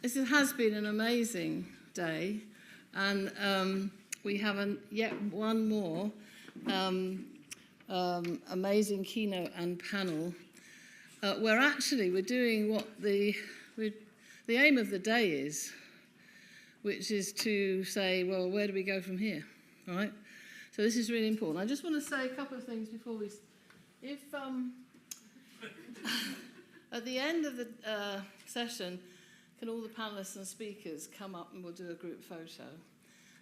This has been an amazing day, and we have yet one more amazing keynote and panel where actually we're doing what the aim of the day is, which is to say, well, where do we go from here, right? So this is really important. I just want to say a couple of things before we... If at the end of the session, can all the panelists and speakers come up and we'll do a group photo?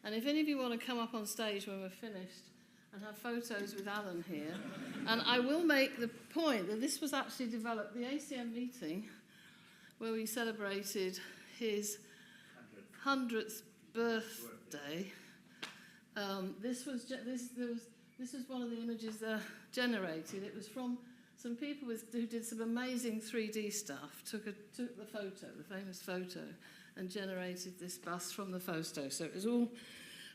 And if any of you want to come up on stage when we're finished and have photos with Alan here, and I will make the point that this was actually developed, the ACM meeting, where we celebrated his 100th birthday. This was one of the images generated. It was from some people who did some amazing 3D stuff, took the photo, the famous photo, and generated this bust from the photo. So it was all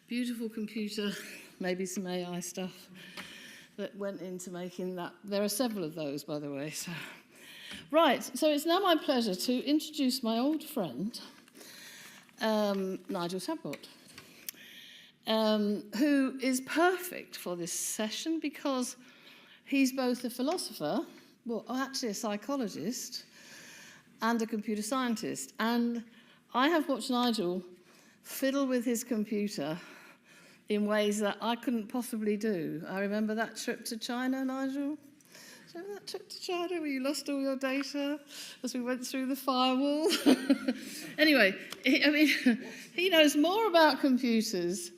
beautiful computer, maybe some AI stuff that went into making that. There are several of those, by the way. So. Right, so it's now my pleasure to introduce my old friend, Nigel Shadbolt, who is perfect for this session because he's both a philosopher, well, actually a psychologist, and a computer scientist. And I have watched Nigel fiddle with his computer in ways that I couldn't possibly do. I remember that trip to China, Nigel. Remember that trip to China where you lost all your data as we went through the firewall? Anyway, he knows more about computers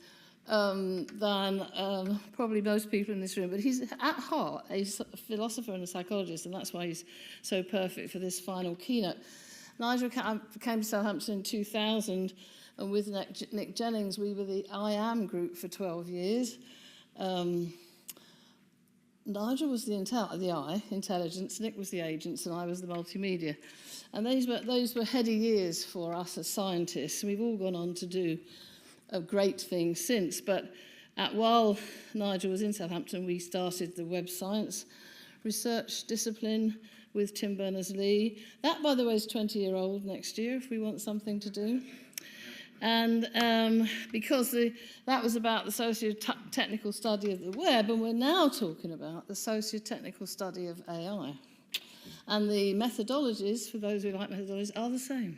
than probably most people in this room, but he's at heart a philosopher and a psychologist, and that's why he's so perfect for this final keynote. Nigel came to Southampton in 2000, and with Nick Jennings, we were the I Am group for 12 years. Nigel was the I, intelligence, Nick was the agents, and I was the multimedia. And those were heady years for us as scientists. We've all gone on to do a great thing since, but while Nigel was in Southampton, we started the web science research discipline with Tim Berners-Lee. That, by the way, is 20-year-old next year if we want something to do. And because that was about the socio-technical study of the web, and we're now talking about the socio-technical study of AI. And the methodologies, for those who like methodologies, are the same.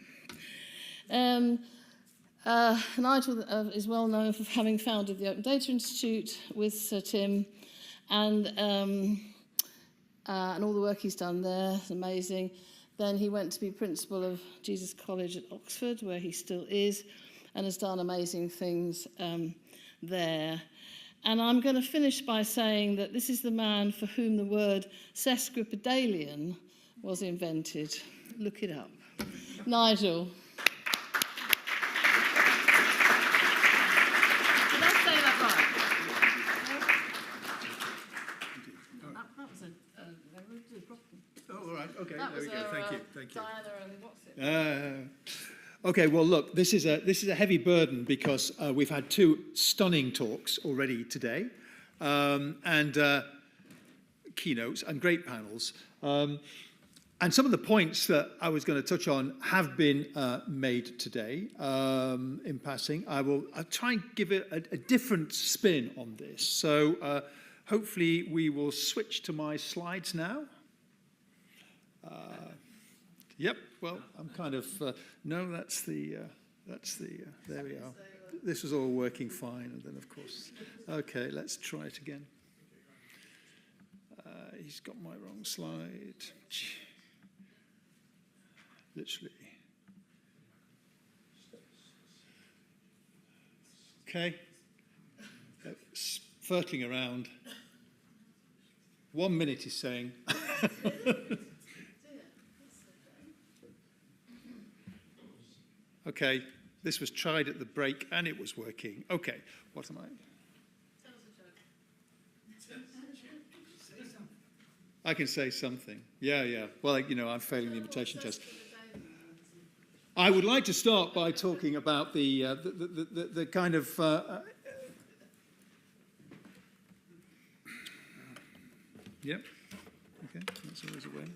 Nigel is well known for having founded the Open Data Institute with Sir Tim, and all the work he's done there is amazing. Then he went to be principal of Jesus College at Oxford, where he still is, and has done amazing things there. And I'm going to finish by saying that this is the man for whom the word sesquipedalian was invented. Look it up. Nigel. Oh, all right. Okay, that there we go. Thank you. Diana and what's it? Okay, well, look, this is a heavy burden because we've had two stunning talks already today, and keynotes and great panels. And some of the points that I was going to touch on have been made today in passing. I'll try and give it a different spin on this. So hopefully we will switch to my slides now. Yep, well, I'm kind of, no, that's the, there we are. This was all working fine, and then, of course, okay, let's try it again. He's got my wrong slide. Literally. Okay. Fertling around. 1 minute he's saying. Okay, this was tried at the break and it was working. Okay, what am I? Tell us a joke. I can say something. Yeah. Well, I'm failing the invitation test. I would like to start by talking about the kind of... Yep. Okay, that's always a way.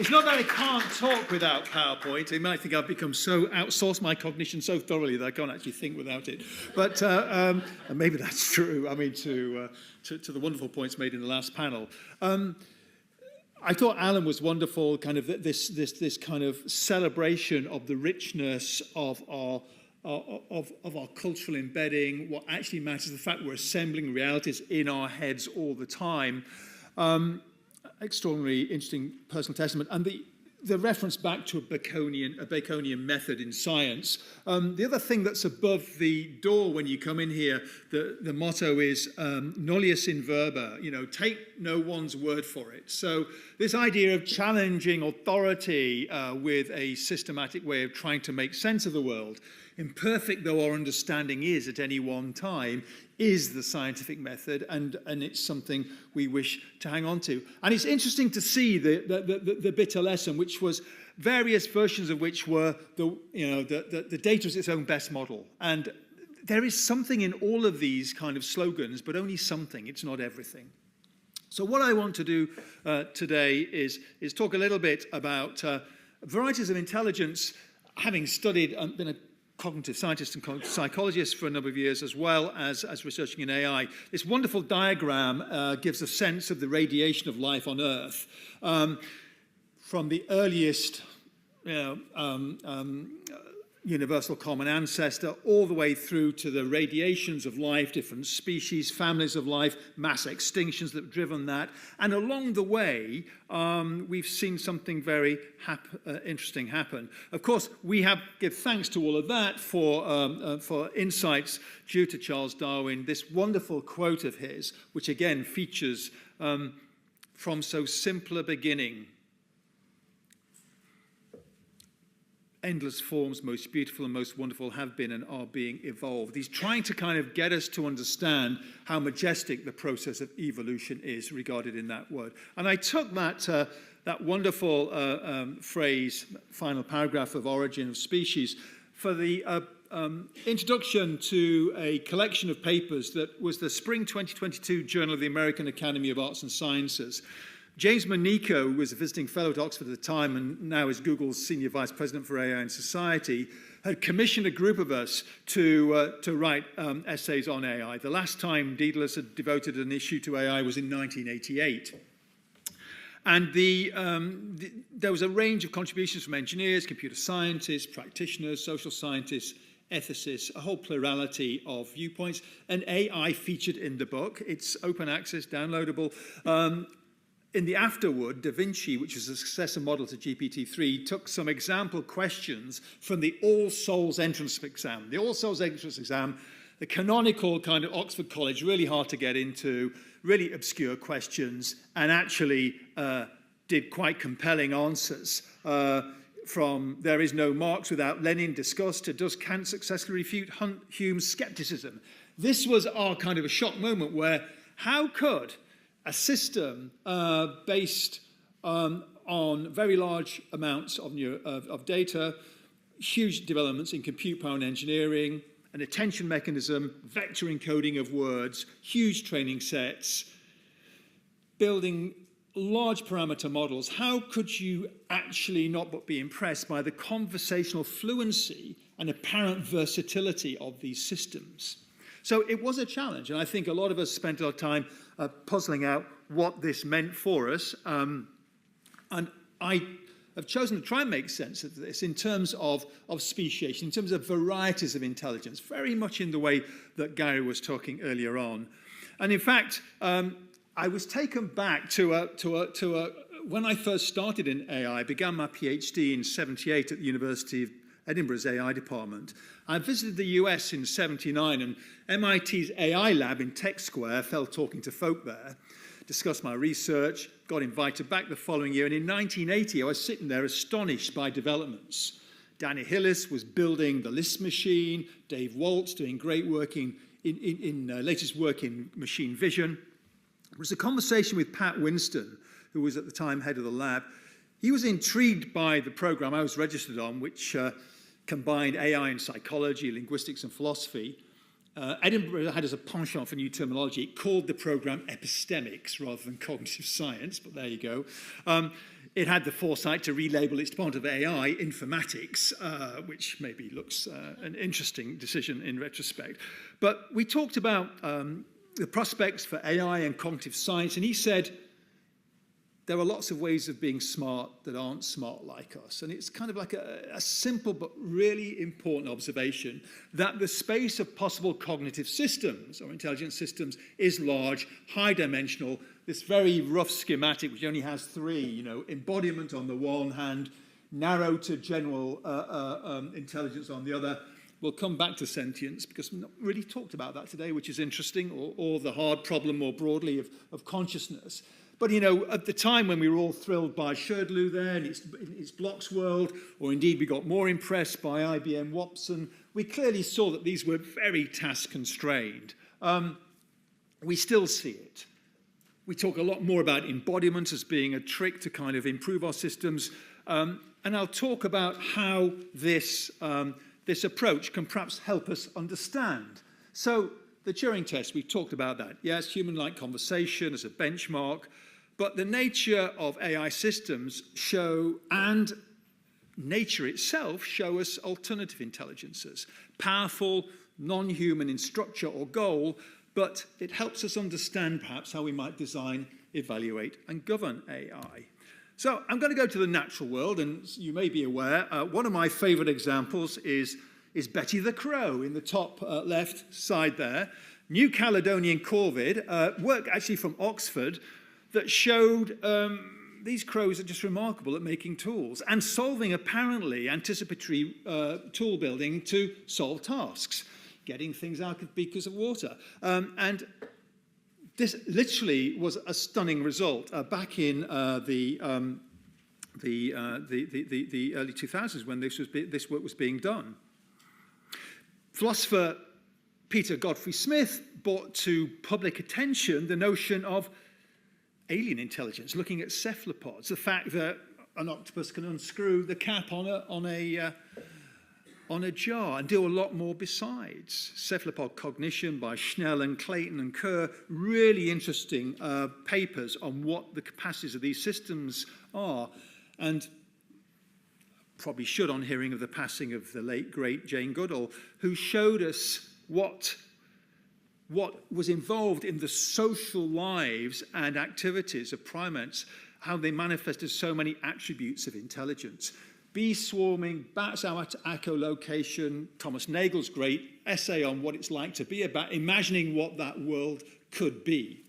It's not that I can't talk without PowerPoint. They might think I've become so outsourced my cognition so thoroughly that I can't actually think without it. But and maybe that's true. I mean, to the wonderful points made in the last panel. I thought Alan was wonderful, kind of this kind of celebration of the richness of our cultural embedding, what actually matters, the fact we're assembling realities in our heads all the time. Extraordinarily interesting personal testament. And the reference back to a Baconian method in science. The other thing that's above the door when you come in here, the motto is nullius in verba, take no one's word for it. So this idea of challenging authority with a systematic way of trying to make sense of the world, imperfect though our understanding is at any one time, is the scientific method, and it's something we wish to hang on to. And it's interesting to see the bitter lesson, which was various versions of which were the data is its own best model. And there is something in all of these kind of slogans, but only something. It's not everything. So what I want to do today is talk a little bit about varieties of intelligence, having studied and been a cognitive scientist and psychologist for a number of years, as well as researching in AI. This wonderful diagram gives a sense of the radiation of life on Earth from the earliest universal common ancestor all the way through to the radiations of life, different species, families of life, mass extinctions that have driven that. And along the way, we've seen something very interesting happen. Of course, we give thanks to all of that for insights due to Charles Darwin, this wonderful quote of his, which again features from so simple a beginning. Endless forms, most beautiful and most wonderful, have been and are being evolved. He's trying to kind of get us to understand how majestic the process of evolution is regarded in that word. And I took that wonderful phrase, final paragraph of Origin of Species, for the introduction to a collection of papers that was the Spring 2022 Journal of the American Academy of Arts and Sciences. James Manico, who was a visiting fellow at Oxford at the time and now is Google's senior vice president for AI and society, had commissioned a group of us to write essays on AI. The last time Daedalus had devoted an issue to AI was in 1988. And there was a range of contributions from engineers, computer scientists, practitioners, social scientists, ethicists, a whole plurality of viewpoints. And AI featured in the book. It's open access, downloadable. In the afterword, Da Vinci, which is a successor model to GPT-3, took some example questions from the All Souls entrance exam. The All Souls entrance exam, the canonical kind of Oxford College, really hard to get into, really obscure questions, and actually did quite compelling answers. From there is no Marx without Lenin discussed to does Kant successfully refute Hume's skepticism. This was our kind of a shock moment where how could a system based on very large amounts of data, huge developments in compute power and engineering, an attention mechanism, vector encoding of words, huge training sets, building large parameter models, how could you actually not but be impressed by the conversational fluency and apparent versatility of these systems? So it was a challenge, and I think a lot of us spent our time puzzling out what this meant for us. And I have chosen to try and make sense of this in terms of speciation, in terms of varieties of intelligence, very much in the way that Gary was talking earlier on. And in fact, I was taken back to when I first started in AI. I began my PhD in '78 at the University of Edinburgh's AI department. I visited the US in '79, and MIT's AI lab in Tech Square felt talking to folk there, discussed my research, got invited back the following year, and in 1980 I was sitting there astonished by developments. Danny Hillis was building the Lisp machine, Dave Waltz doing great work in latest work in machine vision. It was a conversation with Pat Winston, who was at the time head of the lab. He was intrigued by the program I was registered on, which combined AI and psychology, linguistics and philosophy. Edinburgh had as a penchant for new terminology. It called the program epistemics rather than cognitive science, but there you go. it had the foresight to relabel its department of AI informatics, which maybe looks an interesting decision in retrospect. But we talked about the prospects for AI and cognitive science, and he said, there are lots of ways of being smart that aren't smart like us. And it's kind of like a simple but really important observation that the space of possible cognitive systems or intelligent systems is large, high dimensional. This very rough schematic, which only has three, embodiment on the one hand, narrow to general intelligence on the other. We'll come back to sentience because we've not really talked about that today, which is interesting, or the hard problem more broadly of consciousness. But, at the time when we were all thrilled by Sherdlu there in its blocks world, or indeed we got more impressed by IBM Watson, we clearly saw that these were very task constrained. We still see it. We talk a lot more about embodiment as being a trick to kind of improve our systems. And I'll talk about how this approach can perhaps help us understand. So the Turing test, we've talked about that. Yes, human-like conversation as a benchmark. But the nature of AI systems and nature itself show us alternative intelligences, powerful, non-human in structure or goal, but it helps us understand perhaps how we might design, evaluate, and govern AI. So I'm going to go to the natural world, and you may be aware, one of my favorite examples is Betty the Crow in the top left side there. New Caledonian corvid, work actually from Oxford, that showed these crows are just remarkable at making tools and solving apparently anticipatory tool building to solve tasks, getting things out of beakers of water. And this literally was a stunning result back in the early 2000s when this work was being done. Philosopher Peter Godfrey Smith brought to public attention the notion of alien intelligence, looking at cephalopods, the fact that an octopus can unscrew the cap on a jar and do a lot more besides. Cephalopod cognition by Schnell and Clayton and Kerr, really interesting papers on what the capacities of these systems are. And probably should on hearing of the passing of the late, great Jane Goodall, who showed us what was involved in the social lives and activities of primates, how they manifested so many attributes of intelligence. Bee swarming, bats out echolocation, Thomas Nagel's great essay on what it's like to be about, imagining what that world could be.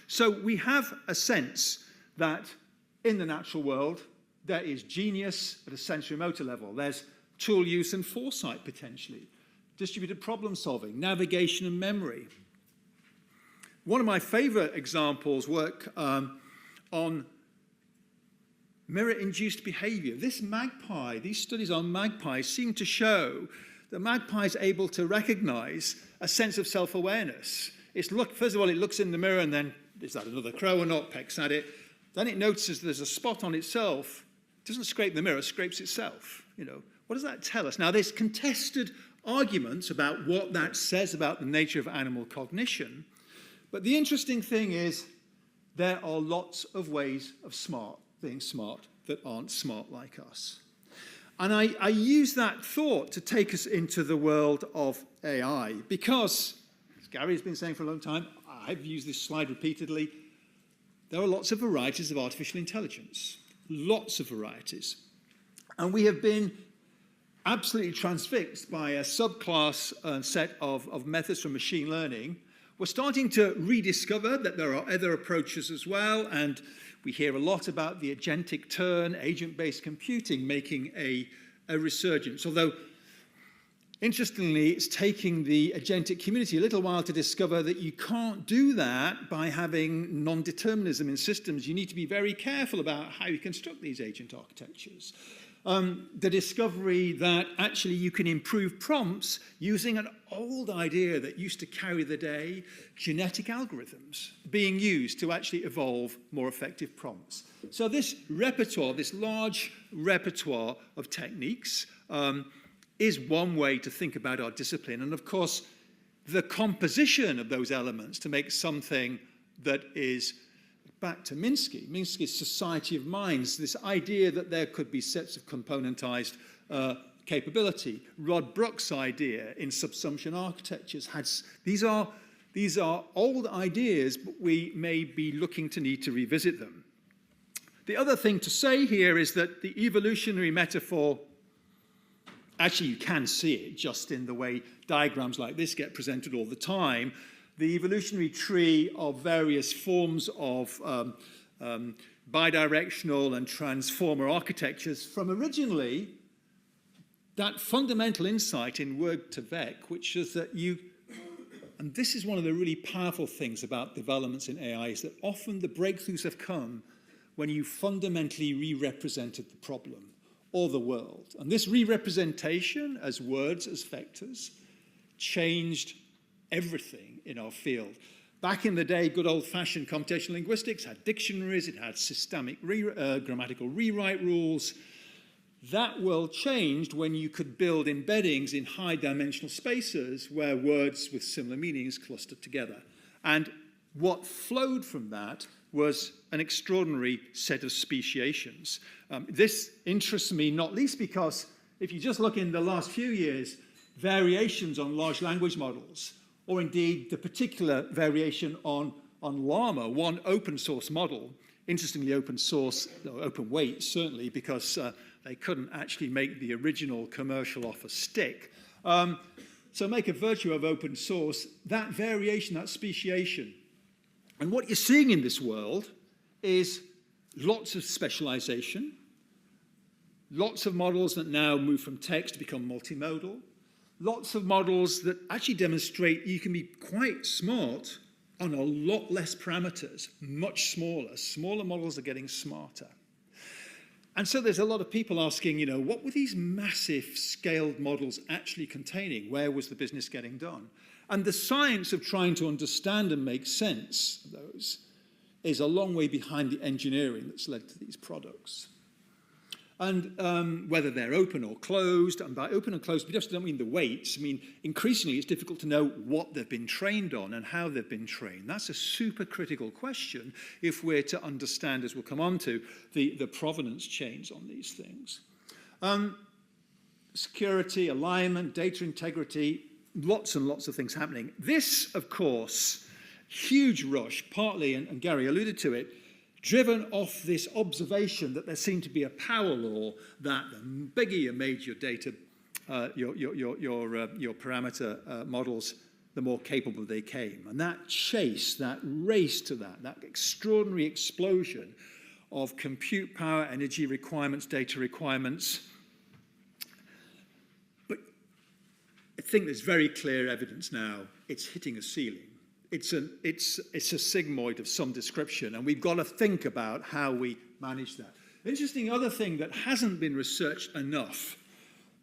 So we have a sense that in the natural world, there is genius at a sensory motor level. There's tool use and foresight potentially. Distributed problem solving, navigation and memory. One of my favorite examples work on mirror-induced behavior. This magpie, these studies on magpies seem to show that magpie is able to recognize a sense of self-awareness. First of all, it looks in the mirror and then, is that another crow or not, pecks at it. Then it notices there's a spot on itself. It doesn't scrape the mirror, it scrapes itself. What does that tell us? Now, there's contested arguments about what that says about the nature of animal cognition. But the interesting thing is there are lots of ways of being smart that aren't smart like us. And I use that thought to take us into the world of AI because, as Gary has been saying for a long time, I've used this slide repeatedly, there are lots of varieties of artificial intelligence. Lots of varieties. And we have been absolutely transfixed by a subclass set of methods from machine learning. We're starting to rediscover that there are other approaches as well, and we hear a lot about the agentic turn, agent-based computing making a resurgence. Although, interestingly, it's taking the agentic community a little while to discover that you can't do that by having non-determinism in systems. You need to be very careful about how you construct these agent architectures. The discovery that actually you can improve prompts using an old idea that used to carry the day, genetic algorithms being used to actually evolve more effective prompts. So this repertoire, this large repertoire of techniques is one way to think about our discipline. And of course, the composition of those elements to make something that is back to Minsky, Minsky's society of minds, this idea that there could be sets of componentized capability. Rod Bruck's idea in subsumption architectures these are old ideas, but we may be looking to need to revisit them. The other thing to say here is that the evolutionary metaphor, actually you can see it just in the way diagrams like this get presented all the time. The evolutionary tree of various forms of bidirectional and transformer architectures from originally that fundamental insight in Word to Vec, which is that and this is one of the really powerful things about developments in AI, is that often the breakthroughs have come when you fundamentally re-represented the problem or the world. And this re-representation as words, as vectors, changed everything in our field. Back in the day, good old-fashioned computational linguistics had dictionaries, it had systemic grammatical rewrite rules. That world changed when you could build embeddings in high-dimensional spaces where words with similar meanings clustered together. And what flowed from that was an extraordinary set of speciations. This interests me not least because if you just look in the last few years, variations on large language models, or indeed the particular variation on Llama, one open source model, interestingly open source, no, open weight certainly, because they couldn't actually make the original commercial offer stick. So make a virtue of open source, that variation, that speciation. And what you're seeing in this world is lots of specialization, lots of models that now move from text to become multimodal, lots of models that actually demonstrate you can be quite smart on a lot less parameters, much smaller. Smaller models are getting smarter. And so there's a lot of people asking, what were these massive scaled models actually containing? Where was the business getting done? And the science of trying to understand and make sense of those is a long way behind the engineering that's led to these products. And whether they're open or closed, and by open and closed, we just don't mean the weights. I mean, increasingly, it's difficult to know what they've been trained on and how they've been trained. That's a super critical question if we're to understand, as we'll come on to, the provenance chains on these things. Security, alignment, data integrity, lots and lots of things happening. This, of course, huge rush, partly, and Gary alluded to it, driven off this observation that there seemed to be a power law that the bigger you made your data, your parameter models, the more capable they came. And that chase, that race to that extraordinary explosion of compute power, energy requirements, data requirements. But I think there's very clear evidence now it's hitting a ceiling. It's a sigmoid of some description, and we've got to think about how we manage that. Interesting other thing that hasn't been researched enough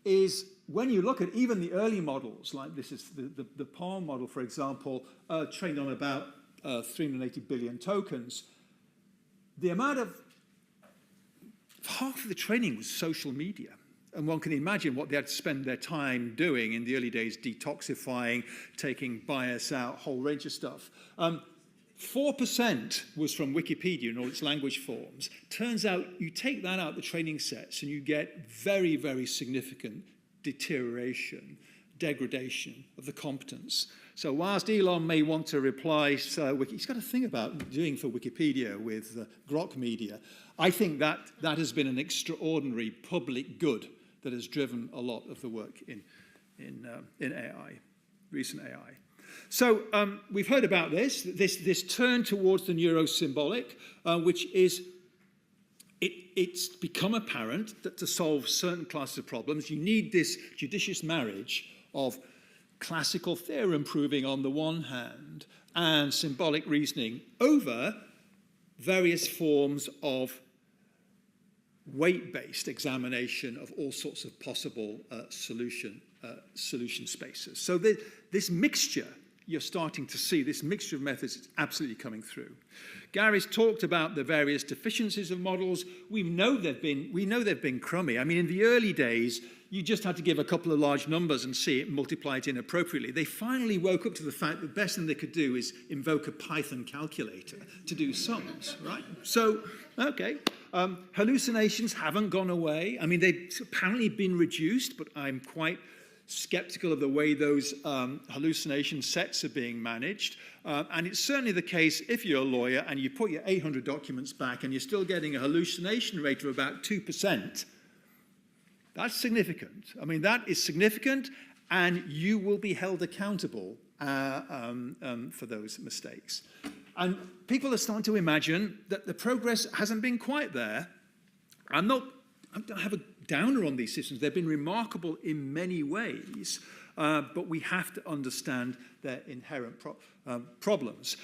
is when you look at even the early models, like this is the Palm model, for example, trained on about 380 billion tokens, the amount of, half of the training was social media. And one can imagine what they had to spend their time doing in the early days, detoxifying, taking bias out, whole range of stuff. 4% was from Wikipedia in all its language forms. Turns out you take that out of the training sets and you get very, very significant deterioration, degradation of the competence. So whilst Elon may want to replace he's got a thing about doing for Wikipedia with Grok Media. I think that has been an extraordinary public good that has driven a lot of the work in AI, recent AI. So we've heard about this turn towards the neurosymbolic, which is, it's become apparent that to solve certain classes of problems, you need this judicious marriage of classical theorem proving on the one hand and symbolic reasoning over various forms of weight-based examination of all sorts of possible solution spaces. So this mixture, you're starting to see this mixture of methods is absolutely coming through. Gary's talked about the various deficiencies of models. We know they've been crummy. I mean, in the early days, you just had to give a couple of large numbers and see it multiply it inappropriately. They finally woke up to the fact that the best thing they could do is invoke a Python calculator to do sums, right? So, okay. Hallucinations haven't gone away. I mean, they've apparently been reduced, but I'm quite skeptical of the way those hallucination sets are being managed. And it's certainly the case if you're a lawyer and you put your 800 documents back and you're still getting a hallucination rate of about 2%. That's significant. I mean, that is significant, and you will be held accountable for those mistakes. And people are starting to imagine that the progress hasn't been quite there. I don't have a downer on these systems. They've been remarkable in many ways, but we have to understand their inherent problems.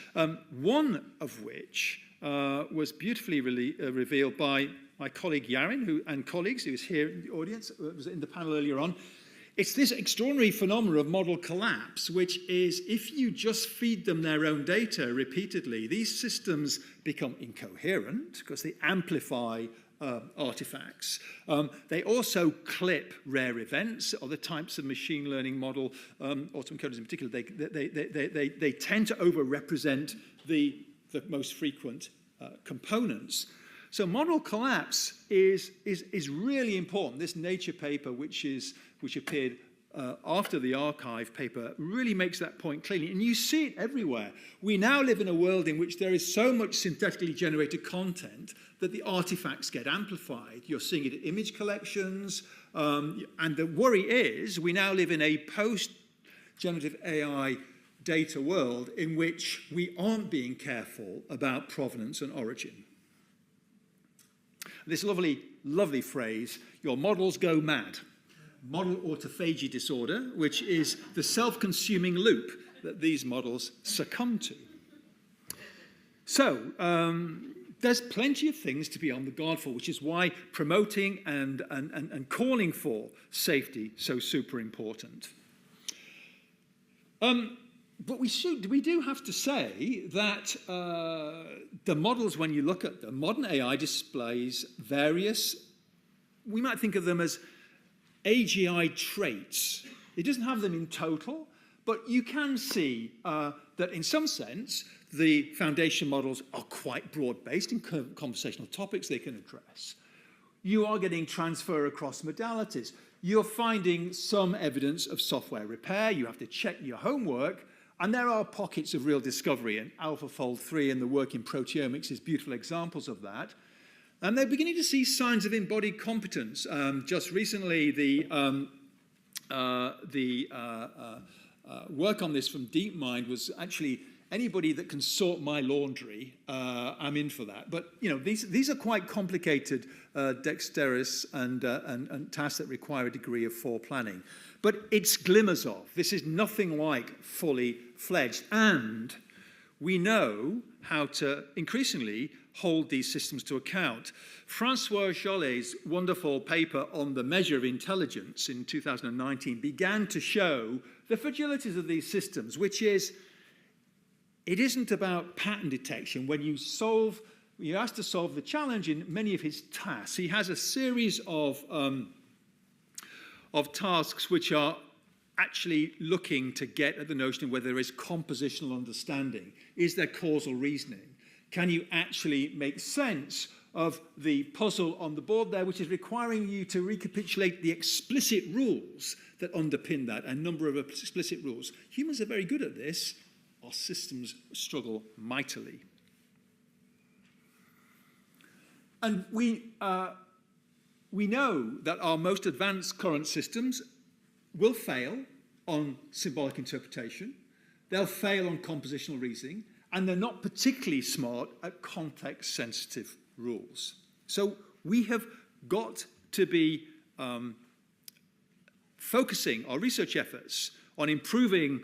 One of which was beautifully revealed by my colleague Yarin, and colleagues who is here in the audience, was in the panel earlier on. It's this extraordinary phenomenon of model collapse, which is if you just feed them their own data repeatedly, these systems become incoherent because they amplify artifacts. They also clip rare events. Other types of machine learning model, autoencoders in particular, they tend to overrepresent the most frequent components. So model collapse is really important. This Nature paper, which appeared after the archive paper, really makes that point clearly. And you see it everywhere. We now live in a world in which there is so much synthetically generated content that the artifacts get amplified. You're seeing it in image collections. And the worry is we now live in a post-generative AI data world in which we aren't being careful about provenance and origin. This lovely, lovely phrase, your models go mad. Model autophagy disorder, which is the self-consuming loop that these models succumb to. So, there's plenty of things to be on the guard for, which is why promoting and calling for safety so super important. But we do have to say that the models, when you look at them, modern AI displays various, we might think of them as AGI traits. It doesn't have them in total, but you can see that in some sense, the foundation models are quite broad-based in conversational topics they can address. You are getting transfer across modalities. You're finding some evidence of software repair. You have to check your homework. And there are pockets of real discovery, and AlphaFold 3 and the work in proteomics is beautiful examples of that. And they're beginning to see signs of embodied competence. Just recently, the work on this from DeepMind was actually anybody that can sort my laundry, I'm in for that. But you know, these are quite complicated, dexterous and tasks that require a degree of foreplanning. But it's glimmers of. This is nothing like fully fledged. And we know how to increasingly hold these systems to account. Francois Jollet's wonderful paper on the measure of intelligence in 2019 began to show the fragilities of these systems, which is, it isn't about pattern detection. When you're asked to solve the challenge in many of his tasks, he has a series of tasks which are actually looking to get at the notion of whether there is compositional understanding. Is there causal reasoning? Can you actually make sense of the puzzle on the board there, which is requiring you to recapitulate the explicit rules that underpin that, a number of explicit rules. Humans are very good at this. Our systems struggle mightily. And we know that our most advanced current systems will fail on symbolic interpretation. They'll fail on compositional reasoning. And they're not particularly smart at context-sensitive rules. So we have got to be focusing our research efforts on improving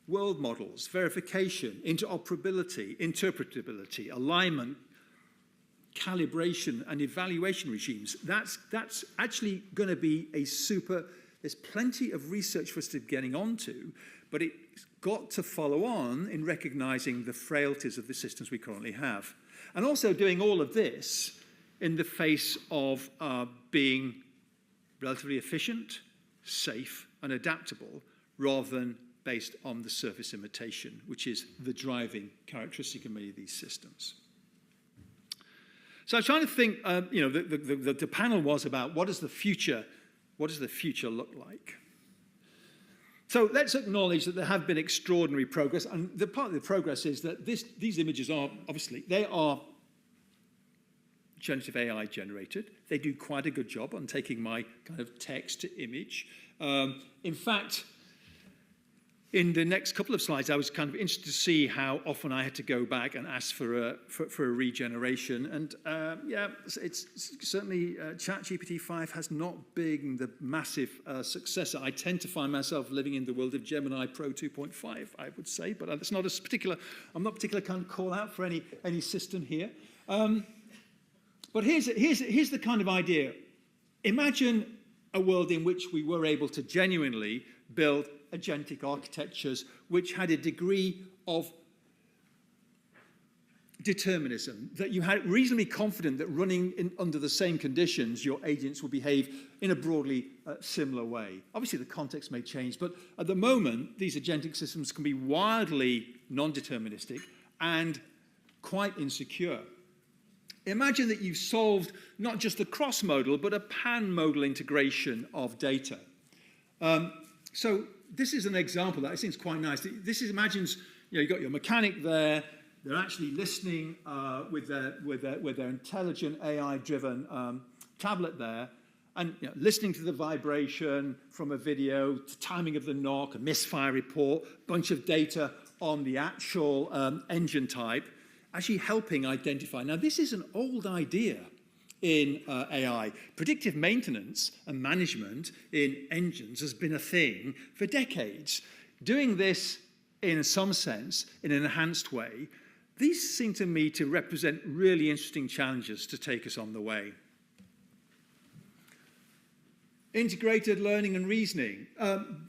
world models, verification, interoperability, interpretability, alignment, calibration, and evaluation regimes. That's actually going to be a super, there's plenty of research for us to be getting onto, but it's got to follow on in recognizing the frailties of the systems we currently have. And also doing all of this in the face of being relatively efficient, safe, and adaptable, rather than based on the surface imitation, which is the driving characteristic of many of these systems. So I was trying to think, the panel was about what does the future look like? So let's acknowledge that there have been extraordinary progress, and the part of the progress is that these images are, obviously, they are generative AI generated. They do quite a good job on taking my kind of text to image. In fact, in the next couple of slides, I was kind of interested to see how often I had to go back and ask for a regeneration. And it's certainly ChatGPT 5 has not been the massive successor. I tend to find myself living in the world of Gemini Pro 2.5, I would say, but it's not as particular. I'm not particular kind of call out for any system here. But here's the kind of idea. Imagine a world in which we were able to genuinely build agentic architectures which had a degree of determinism, that you had reasonably confident that running under the same conditions, your agents will behave in a broadly similar way. Obviously, the context may change, but at the moment, these agentic systems can be wildly non-deterministic and quite insecure. Imagine that you've solved not just a cross-modal, but a pan-modal integration of data. So this is an example that I think is quite nice. This imagines, you've got your mechanic there. They're actually listening with their intelligent AI-driven tablet there, and listening to the vibration from a video, to timing of the knock, a misfire report, bunch of data on the actual engine type, actually helping identify. Now, this is an old idea in AI. Predictive maintenance and management in engines has been a thing for decades. Doing this, in some sense, in an enhanced way, these seem to me to represent really interesting challenges to take us on the way. Integrated learning and reasoning.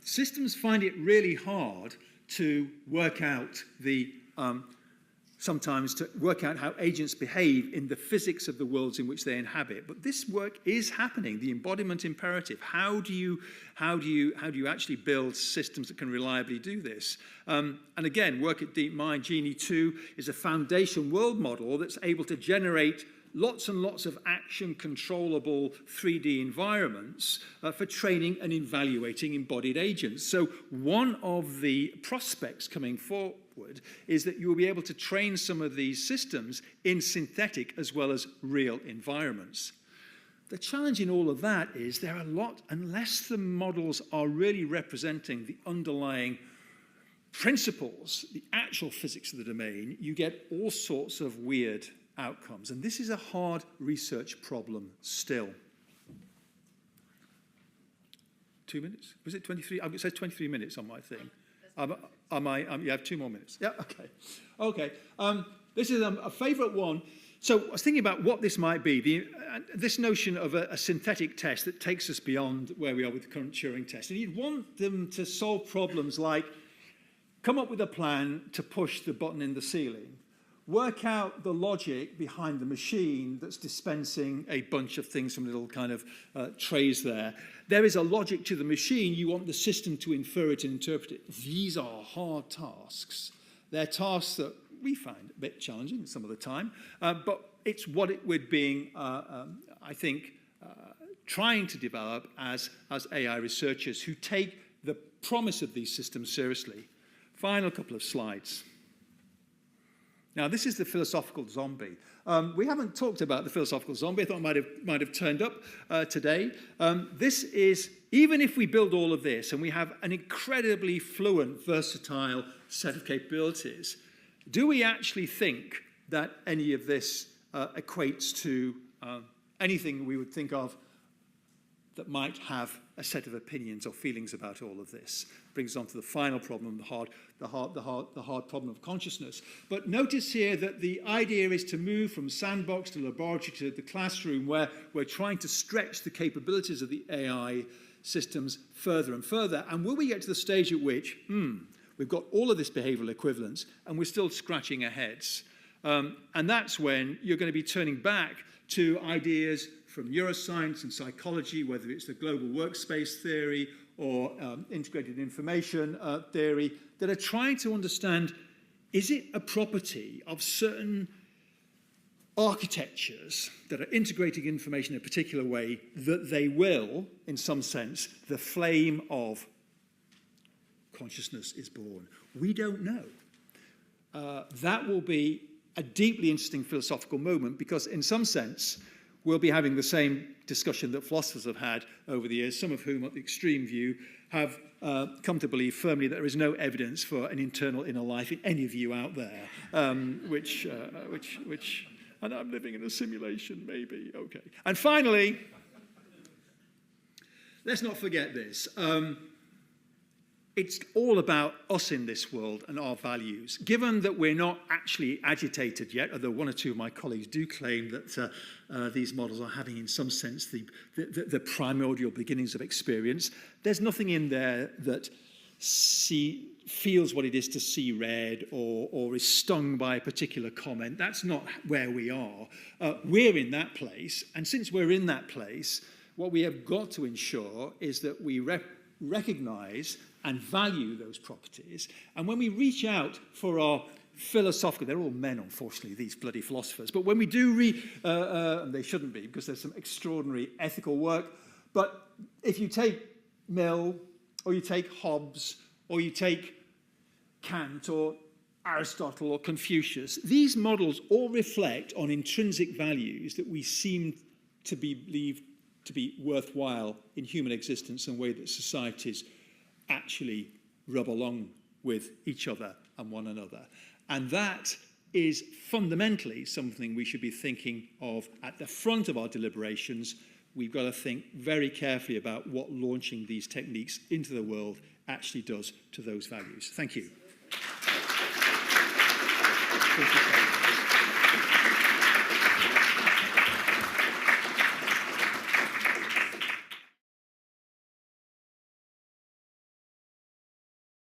Systems find it really hard to work out sometimes to work out how agents behave in the physics of the worlds in which they inhabit. But this work is happening, the embodiment imperative. How do you actually build systems that can reliably do this? And again, work at DeepMind, Genie 2 is a foundation world model that's able to generate lots and lots of action controllable 3D environments for training and evaluating embodied agents. So one of the prospects coming forward is that you will be able to train some of these systems in synthetic as well as real environments. The challenge in all of that is there are a lot, unless the models are really representing the underlying principles, the actual physics of the domain, you get all sorts of weird outcomes. And this is a hard research problem still. 2 minutes? Was it 23? It says 23 minutes on my thing. You have 2 more minutes. Yeah, okay. Okay. This is a favorite one. So I was thinking about what this might be. This notion of a synthetic test that takes us beyond where we are with the current Turing test. And you'd want them to solve problems like come up with a plan to push the button in the ceiling, work out the logic behind the machine that's dispensing a bunch of things from little kind of trays there. There is a logic to the machine. You want the system to infer it and interpret it. These are hard tasks. They're tasks that we find a bit challenging some of the time, but it's what we're being, I think, trying to develop as AI researchers who take the promise of these systems seriously. Final couple of slides. Now, this is the philosophical zombie. We haven't talked about the philosophical zombie. I thought it might have turned up today. This is, even if we build all of this and we have an incredibly fluent, versatile set of capabilities, do we actually think that any of this equates to anything we would think of that might have a set of opinions or feelings about all of this? Brings us on to the final problem, the hard problem of consciousness. But notice here that the idea is to move from sandbox to laboratory to the classroom, where we're trying to stretch the capabilities of the AI systems further and further. And will we get to the stage at which, We've got all of this behavioral equivalence, and we're still scratching our heads. And that's when you're going to be turning back to ideas from neuroscience and psychology, whether it's the global workspace theory or integrated information theory, that are trying to understand, is it a property of certain architectures that are integrating information in a particular way that they will, in some sense, the flame of consciousness is born? We don't know. That will be a deeply interesting philosophical moment, because in some sense we'll be having the same discussion that philosophers have had over the years, some of whom at the extreme view have come to believe firmly that there is no evidence for an internal inner life in any of you out there, which and I'm living in a simulation, maybe, okay. And finally, let's not forget this. It's all about us in this world and our values. Given that we're not actually agitated yet, although one or two of my colleagues do claim that these models are having, in some sense, the primordial beginnings of experience, there's nothing in there that feels what it is to see red or is stung by a particular comment. That's not where we are. We're in that place, and since we're in that place, what we have got to ensure is that we recognize and value those properties. And when we reach out for our philosophical, they're all men, unfortunately, these bloody philosophers, but when we do and they shouldn't be, because there's some extraordinary ethical work, but if you take Mill, or you take Hobbes, or you take Kant, or Aristotle, or Confucius, these models all reflect on intrinsic values that we seem to believe to be worthwhile in human existence and the way that societies actually rub along with each other and one another. And that is fundamentally something we should be thinking of at the front of our deliberations. We've got to think very carefully about what launching these techniques into the world actually does to those values. Thank you.